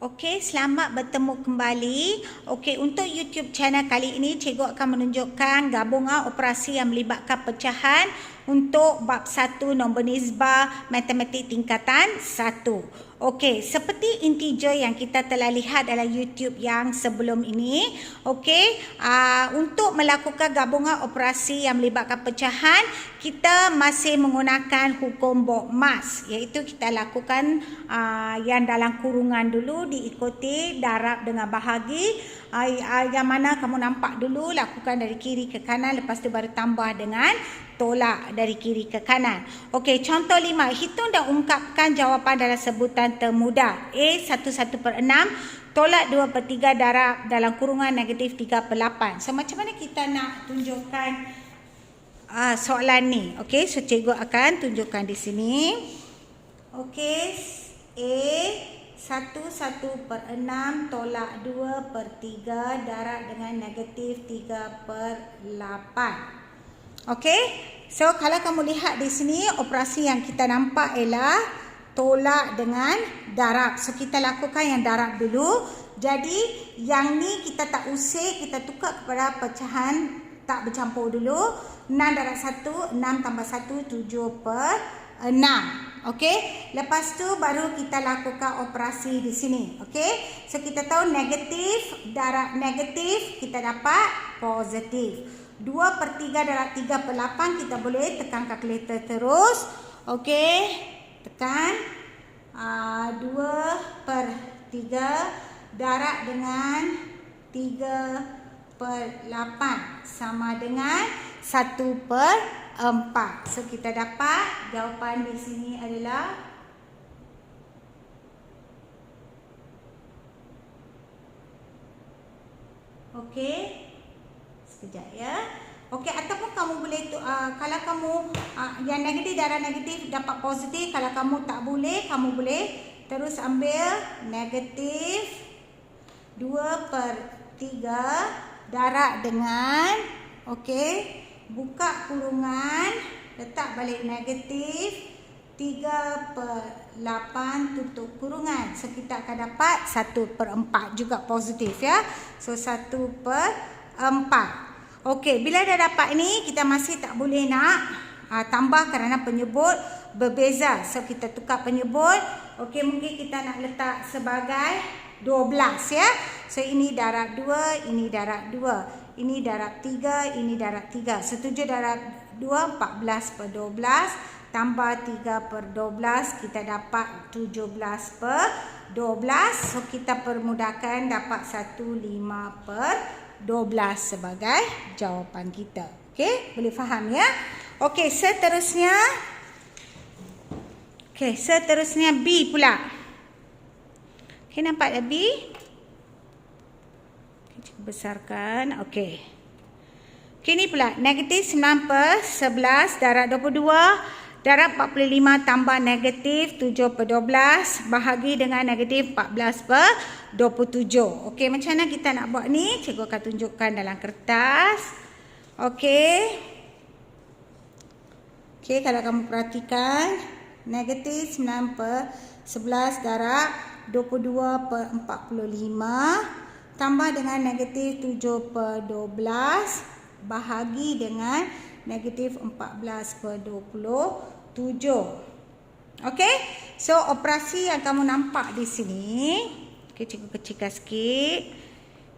Okey, selamat bertemu kembali. Okey, untuk YouTube channel kali ini, cikgu akan menunjukkan gabungan operasi yang melibatkan pecahan untuk bab 1 nombor nisbah matematik tingkatan 1. Okey, seperti integer yang kita telah lihat dalam YouTube yang sebelum ini. Okey, untuk melakukan gabungan operasi yang melibatkan pecahan, kita masih menggunakan hukum Bockmas, iaitu kita lakukan yang dalam kurungan dulu, diikuti darab dengan bahagi. Yang mana kamu nampak dulu, lakukan dari kiri ke kanan, lepas tu baru tambah dengan tolak dari kiri ke kanan. Okey, contoh 5. Hitung dan ungkapkan jawapan dalam sebutan termudah. A 1/6, tolak 2/3 darab dalam kurungan negatif 3/8. So, macam mana kita nak tunjukkan soalan ni? Okey, so cikgu akan tunjukkan di sini. Okey, A 1/6 tolak 2/3 darab dengan negatif 3/8. Okey, so kalau kamu lihat di sini, operasi yang kita nampak ialah tolak dengan darab. So kita lakukan yang darab dulu. Jadi yang ni kita tak usik, kita tukar kepada pecahan tak bercampur dulu. 6 darab 1, 6 tambah 1, 7/6. Okey, lepas tu baru kita lakukan operasi di sini. Okey, so kita tahu negatif darab negatif, kita dapat positif. 2/3 darab 3/8, kita boleh tekan kalkulator terus. Okey, tekan 2/3 darab dengan 3/8 sama dengan 1/4. So kita dapat jawapan di sini adalah okey. Sekejap ya. Okey, ataupun kamu boleh kalau kamu yang negatif darab negatif dapat positif, kalau kamu tak boleh, kamu boleh terus ambil negatif 2/3 darab dengan okey, buka kurungan, letak balik negatif 3/8 tutup kurungan. So kita akan dapat 1/4 juga positif ya. So 1/4. Okey, bila dah dapat ni, kita masih tak boleh nak tambah kerana penyebut berbeza. So kita tukar penyebut. Okey, mungkin kita nak letak sebagai 12 ya. So ini darab 2, ini darab 2. Ini darab 3, ini darab 3. So 7 darab 2, 14/12. Tambah 3/12, kita dapat 17/12. So kita permudahkan, dapat 15/12 sebagai jawapan kita. Okey, boleh faham ya? Okey, seterusnya B pula. Okey, nampak dah B? Okay, cuba besarkan. Okey. Okey, ni pula negatif 9/11 darab 22 darab 45 tambah negatif 7/12 bahagi dengan negatif 14/27. Okey, macam mana kita nak buat ni? Cikgu akan tunjukkan dalam kertas. Okey. Okey, kalau kamu perhatikan, negatif 9/11 darab 22/45 tambah dengan negatif 7/12 bahagi dengan negatif 14/27. Okey, so operasi yang kamu nampak di sini, okey, cikgu kecilkan sikit.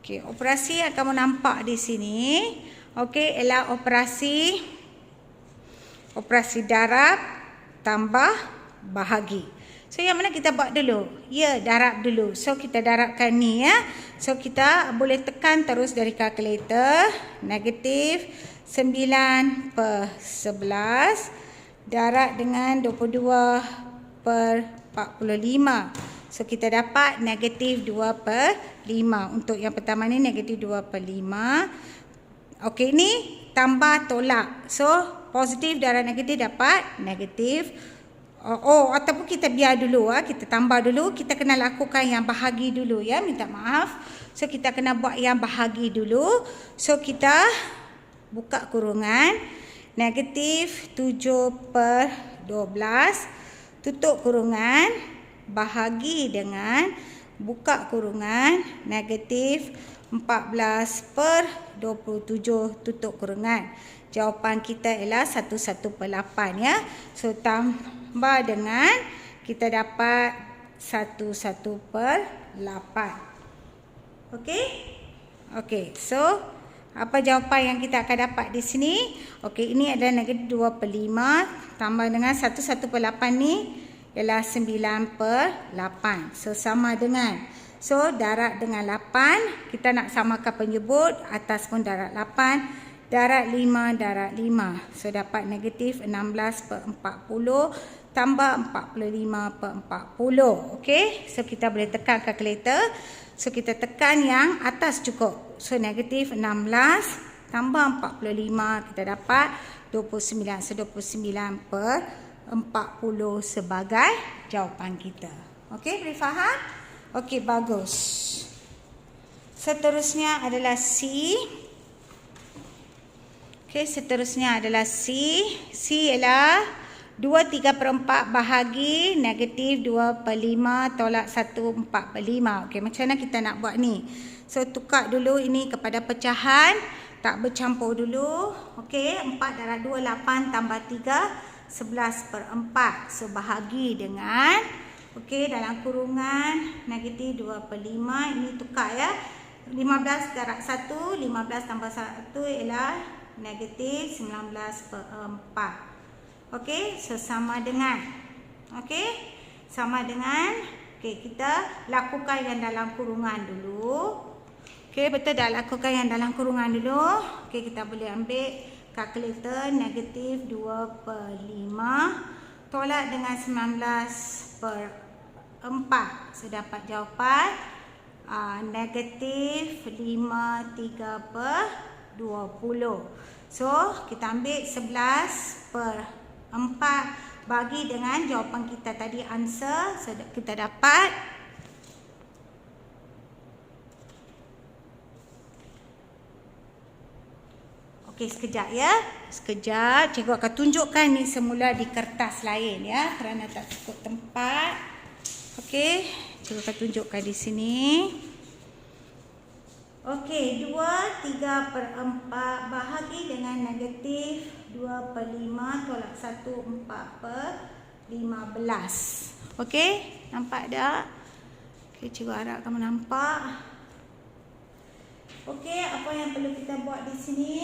Okey, operasi yang kamu nampak di sini, okey, ialah operasi darab tambah bahagi. So yang mana kita buat dulu? Ya, darab dulu. So kita darabkan ni ya. So kita boleh tekan terus dari kalkulator. Negatif 9/11 darab dengan 22/45. So kita dapat negatif 2/5. Untuk yang pertama ni negatif 2/5. Okey, ni tambah tolak. So positif darab negatif dapat negatif. Ataupun kita biar dulu, kita tambah dulu. Kita kena lakukan yang bahagi dulu ya. Minta maaf. So kita kena buat yang bahagi dulu. So kita buka kurungan, negatif 7/12, tutup kurungan, bahagi dengan buka kurungan, negatif 14/27 tutup kurungan. Jawapan kita ialah 1/8 ya. So tambah dengan kita dapat 1/8. Okey? Okey, so apa jawapan yang kita akan dapat di sini? Okey, ini adalah negatif 2/5 tambah dengan 1/8 ni ialah 9/8. So sama dengan, so darab dengan 8, kita nak samakan penyebut, atas pun darab 8, darab 5 darab 5. So dapat negatif 16/40 tambah 45/40. Okey, so kita boleh tekan kalkulator. So kita tekan yang atas cukup. So negatif 16 tambah 45, kita dapat 29. So 29/40 sebagai jawapan kita. Okey, boleh faham? Okey, bagus. Seterusnya adalah C. Okey, seterusnya adalah C. C ialah 2/3/4 bahagi negatif 2/5 tolak 1/4/5. Okey, macam mana kita nak buat ni? So tukar dulu ini kepada pecahan, tak bercampur dulu. Okey, 4 darab 2 8 tambah 3 11/4. So bahagi dengan, okey, dalam kurungan negatif 2/5. Ini tukar ya. 15 darab 1, 15 tambah 1 ialah negatif 19/4. Okey, so sama dengan, okey, sama dengan, okey, kita lakukan yang dalam kurungan dulu. Okey, betul dah, lakukan yang dalam kurungan dulu. Okey, kita boleh ambil kalkulator, negatif 2/5 tolak dengan 19/4. So dapat jawapan negatif 53/20. So kita ambil 11/4 bagi dengan jawapan kita tadi, answer. So kita dapat okey, sekejap ya. Sekejap. Cikgu akan tunjukkan ni semula di kertas lain ya, kerana tak cukup tempat. Okey, cikgu akan tunjukkan di sini. Okey, 2/3/4 bahagi dengan negatif 2/5 tolak 1/4/15. Okey, nampak tak? Okey, cikgu harap kamu nampak. Okey, apa yang perlu kita buat di sini?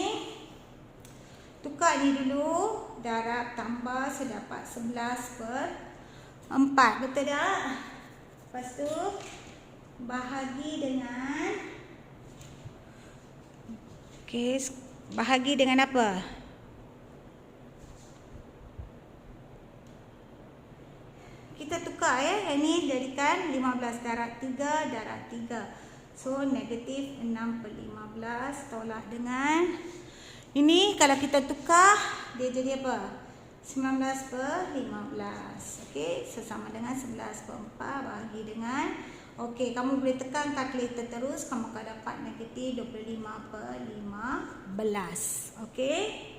Tukar ni dulu, darab tambah sedapat 11/4. Betul tak? Lepas tu bahagi dengan, okey, bahagi dengan apa? Kita tukar ya. Yang ni jadikan 15 darab 3 darab 3. So negatif 6/15 tolak dengan, ini kalau kita tukar dia jadi apa? 19/15. Okey, sesama dengan 11/4 bahagi dengan, okey, kamu boleh tekan kalkulator terus, kamu akan dapat negatif 25/15. Okey.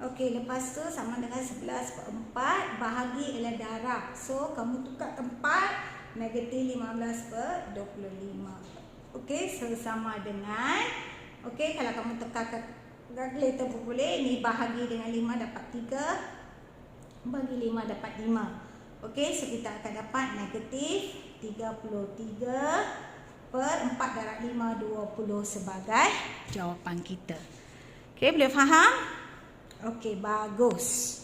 Okey, lepas tu sama dengan 11/4 bahagi ialah darab. So kamu tukar tempat, negatif 15/25. Okey, so sama dengan, okey, kalau kamu tekan kalkulator pun boleh. Ini bahagi dengan 5 dapat 3, bagi 5 dapat 5. Okey, so kita akan dapat negatif 33/4 darab 5, 20 sebagai jawapan kita. Okey, boleh faham? Okey, bagus.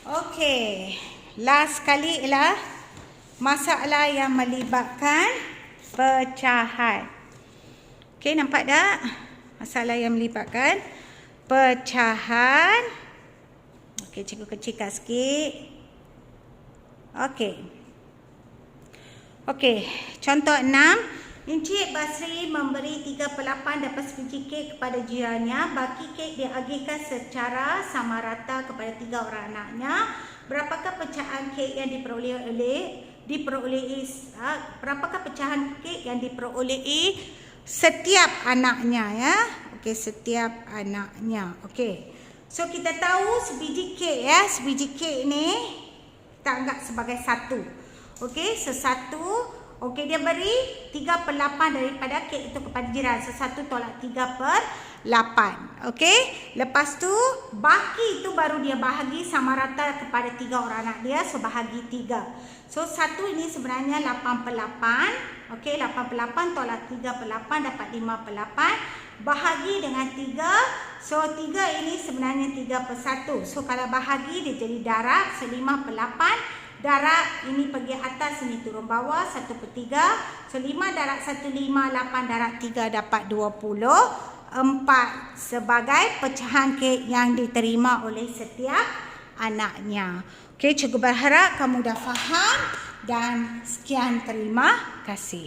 Okey, last kali ialah masalah yang melibatkan pecahan. Okey, nampak tak? Masalah yang melibatkan pecahan. Okey, cikgu kecilkan sikit. Okey. Okey, contoh 6. Encik Basri memberi 3/8 dapat sebiji kek kepada jirannya. Baki kek diagihkan secara sama rata kepada 3 orang anaknya. Berapakah pecahan kek yang berapakah pecahan kek yang diperolehi setiap anaknya ya. Okey, setiap anaknya. Okey. So kita tahu sebiji kek ya, sebiji kek ni kita anggap sebagai 1. Okey, so 1. Okey, dia beri 3/8 daripada kek itu kepada jiran. So 1 tolak 3/8. Okey, lepas tu baki tu baru dia bahagi sama rata kepada 3 orang anak dia. So bahagi 3. So 1 ini sebenarnya 8/8. Okey, 8/8 tolak 3/8 dapat 5/8. Bahagi dengan 3. So 3 ini sebenarnya 3/1. So kalau bahagi dia jadi darab. So 5/8. Darab ini pergi atas, ini turun bawah, 1/3. So 5 darab 1, 5, 8 darab 3 dapat 24 sebagai pecahan kek yang diterima oleh setiap anaknya. Okey, cikgu berharap kamu dah faham dan sekian, terima kasih.